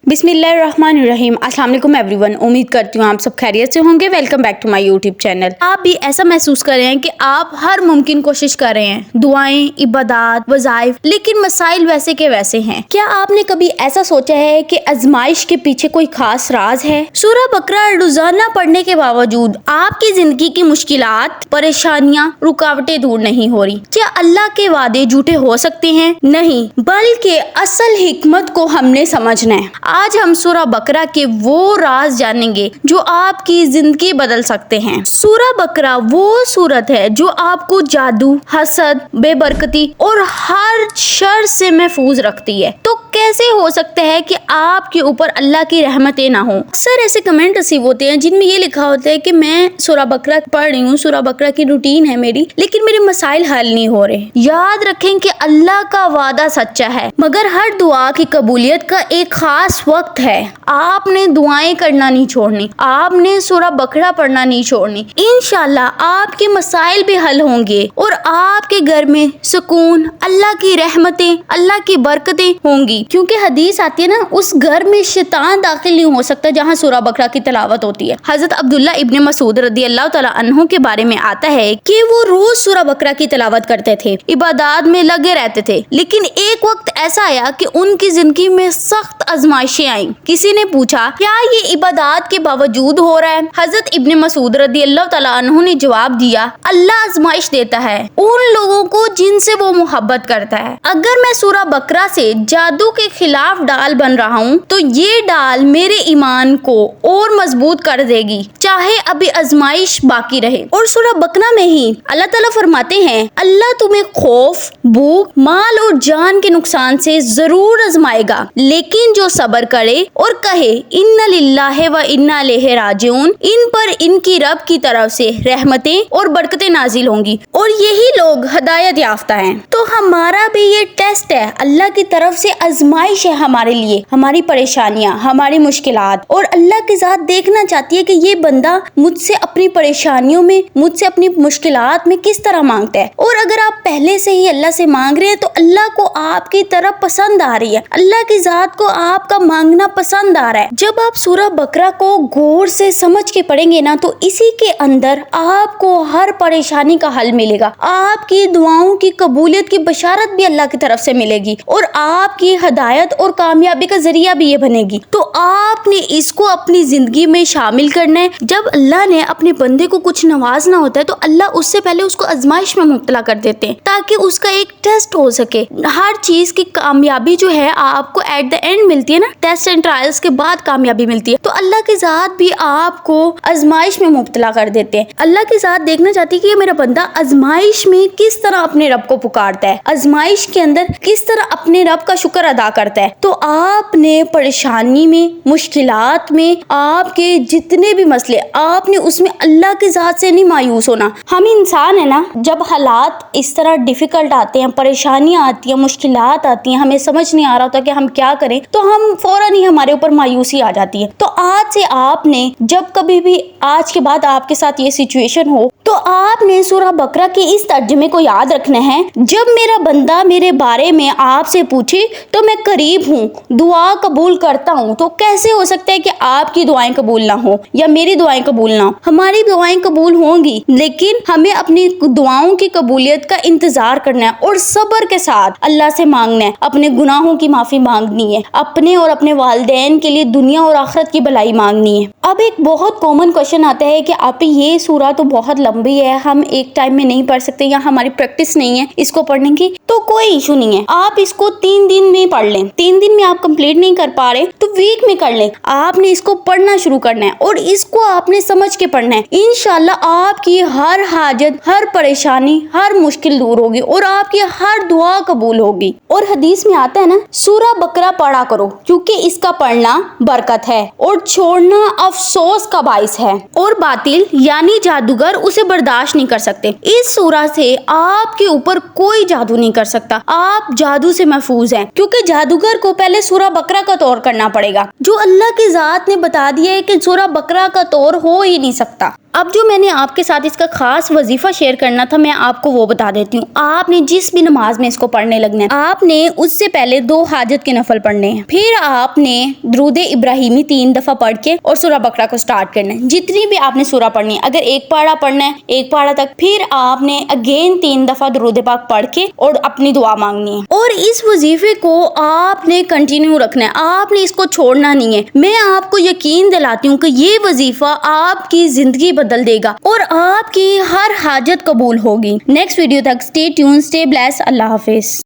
बिस्मिल्लाहिर्रहमानिर्रहीम। अस्सलाम वालेकुम एवरीवन। उम्मीद करती हूँ आप सब खैरियत से होंगे। Welcome back to my YouTube channel. आप भी ऐसा महसूस कर रहे हैं कि आप हर मुमकिन कोशिश कर रहे हैं, दुआएं, इबादत, वज़ाइफ, लेकिन मसाइल वैसे के वैसे हैं। क्या आपने कभी ऐसा सोचा है कि आजमाइश के पीछे कोई खास राज है? सूरह बकरा रोजाना पढ़ने के बावजूद आपकी जिंदगी की मुश्किलात, परेशानियां, रुकावटें दूर नहीं हो रही। क्या अल्लाह के वादे झूठे हो सकते हैं? नहीं, बल्कि असल हिकमत को हमने समझना है। आज हम सूरह बकरा के वो राज जानेंगे जो आपकी जिंदगी बदल सकते हैं। सूरह बकरा वो सूरत है जो आपको जादू, हसद, बेबरकती और हर शर से महफूज रखती है। तो कैसे हो सकता है कि आपके ऊपर अल्लाह की रहमतें ना हो? अक्सर ऐसे कमेंट रिसीव होते हैं जिनमें ये लिखा होता है कि मैं सूरह बकरा पढ़ रही हूँ, सूरह बकरा की रूटीन है मेरी, लेकिन मेरे मसाइल हल नहीं हो रहे। याद रखें कि अल्लाह का वादा सच्चा है, मगर हर दुआ की कबूलियत का एक खास वक्त है। आपने दुआएं करना नहीं छोड़नी, आपने सूरह बकरा पढ़ना नहीं छोड़नी। इंशाल्लाह आपके मसाइल भी हल होंगे और आपके घर में सुकून, अल्लाह की रहमतें, अल्लाह की बरकतें होंगी। क्योंकि हदीस आती है ना, उस घर में शैतान दाखिल नहीं हो सकता जहाँ सूरह बकरा की तिलावत होती है। हजरत अब्दुल्ला इब्ने मसूद रदी अल्लाह तआला अन्हु के बारे में आता है कि वो रोज सूरह बकरा की तिलावत करते थे, इबादत में लगे रहते थे। लेकिन एक वक्त ऐसा आया कि उनकी जिंदगी में सख्त आजमाइशें आई। किसी ने पूछा, क्या ये इबादत के बावजूद हो रहा है? हजरत इब्ने मसूद रदी अल्लाह तआला अन्हु ने जवाब दिया, अल्लाह आजमाइश देता है उन लोगों को जिनसे वो मोहब्बत करता है। अगर मैं सूरह बकरा से जादू के खिलाफ डाल बन रहा हूँ तो ये डाल मेरे ईमान को और मजबूत कर देगी, चाहे अभी आजमाइश बाकी रहे। और सूरह बकरा में ही अल्लाह ताला फरमाते हैं, अल्लाह तुम्हें खौफ, भूख, माल और जान के नुकसान से जरूर आजमाएगा, लेकिन जो सब्र करे और कहे इन्ना लिल्लाहि व इन्ना इलैहि राजिऊन, इन पर इनकी रब की तरफ से रहमतें और बरकतें नाजिल होंगी और यही लोग हिदायत याफ्ता हैं। तो हमारा भी ये टेस्ट है, अल्लाह की तरफ से आजमाइश है हमारे लिए, हमारी परेशानियां, हमारी मुश्किलात, और अल्लाह की जात देखना चाहती है कि ये बंदा मुझसे अपनी परेशानियों में, मुझसे अपनी मुश्किलात में किस तरह मांगता है। और अगर आप पहले से ही अल्लाह से मांग रहे हैं तो अल्लाह को आपकी तरफ पसंद आ रही है, अल्लाह की जात को आपका मांगना पसंद आ रहा है। जब आप सूरह बकरा को गौर से समझ के पढ़ेंगे ना, तो इसी के अंदर आपको हर परेशानी का हल मिलेगा, आपकी दुआओं की कबूलियत की बशारत भी अल्लाह की तरफ से मिलेगी और आपकी हिदायत और कामयाबी का जरिया भी ये बनेगी। तो आपने इसको अपनी जिंदगी में शामिल करना है। जब अल्लाह ने अपने बंदे को कुछ नवाजना होता है तो अल्लाह उससे पहले उसको आजमाइश में मुब्तला कर देते हैं ताकि उसका एक टेस्ट हो सके। हर चीज की कामयाबी जो है आपको एट द एंड मिलती है ना, टेस्ट एंड ट्रायल्स के बाद कामयाबी मिलती है। तो अल्लाह की जात भी आपको आजमाइश में मुब्तला कर देते हैं। अल्लाह की जात देखना चाहती है कि मेरा बंदा आजमाइश में किस तरह अपने रब को पुकारता है, आजमाइश के अंदर किस तरह अपने रब का शुक्र अदा करता है। तो आपने परेशानी में, मुश्किलात में, आपके जितने भी मसले, आपने उसमें अल्लाह की जात से नहीं मायूस होना। हम इंसान है ना, जब हालात इस तरह डिफिकल्ट आते हैं, परेशानियां आती हैं, मुश्किलात आती हैं, हमें समझ नहीं आ रहा होता कि हम क्या करें, तो हम फौरन ही हमारे ऊपर मायूसी आ जाती है। तो आज से आपने, जब कभी भी आज के बाद आपके साथ ये सिचुएशन हो, तो आपने सूरह बकरा के इस तर्जुमे को याद रखना है, जब मेरा बंदा मेरे बारे में आपसे पूछे तो मैं करीब हूँ, दुआ कबूल करता हूँ। तो कैसे हो सकता है कि आपकी दुआएं कबूल ना हो या मेरी दुआएं कबूल ना हो? हमारी दुआएं कबूल होंगी, लेकिन हमें अपनी दुआओं की कबूलियत का इंतजार करना है और सब्र के साथ अल्लाह से मांगना है, अपने गुनाहों की माफी मांगनी है, अपने और अपने वालिदैन के लिए दुनिया और आखिरत की भलाई मांगनी है। अब एक बहुत कॉमन क्वेश्चन आता है कि आप ये सूरह तो बहुत लंबी है, हम एक टाइम में नहीं पढ़ सकते या हमारी प्रैक्टिस नहीं है इसको पढ़ने की। तो कोई इशू नहीं है, आप इसको 3 दिन में पढ़ लें। 3 दिन में आप कंप्लीट नहीं कर पा रहे तो वीक में कर लें। आपने इसको पढ़ना शुरू करना है और इसको आपने समझ के पढ़ना है। इंशाल्लाह आपकी हर हाजत, हर परेशानी, हर मुश्किल दूर होगी और आपकी हर दुआ कबूल होगी। और हदीस में आता है ना, सूरह बकरा पढ़ा करो क्योंकि इसका पढ़ना बरकत है और छोड़ना अफसोस का बाइस है, और बातिल यानी जादूगर उसे बर्दाश्त नहीं कर सकते। इस सूरह से आपके ऊपर कोई जादू नहीं कर सकता, आप जादू से महफूज हैं, क्योंकि जादूगर को पहले सूरा बकरा का तौर करना पड़ेगा, जो अल्लाह की जात ने बता दिया है कि सूरा बकरा का तौर हो ही नहीं सकता। अब जो मैंने आपके साथ इसका खास वजीफा शेयर करना था, मैं आपको वो बता देती हूँ। आपने जिस भी नमाज में इसको पढ़ने लगना है, आपने उससे पहले 2 हाजत के नफल पढ़ने हैं, फिर आपने दुरूद इब्राहिमी 3 दफा पढ़ के और सूरा बकरा को स्टार्ट करना है। जितनी भी आपने सूरा पढ़नी है, अगर एक पारा पढ़ना है, एक पारा तक, फिर आपने अगेन 3 दफा दुरूद पाक पढ़ के और अपनी दुआ मांगनी है। और इस वजीफे को आपने कंटिन्यू रखना है, आपने इसको छोड़ना नहीं है। मैं आपको यकीन दिलाती हूँ कि ये वजीफा आपकी जिंदगी बदल देगा और आपकी हर हाजत कबूल होगी। नेक्स्ट वीडियो तक स्टे ट्यून, स्टे ब्लेस, अल्लाह हाफिज।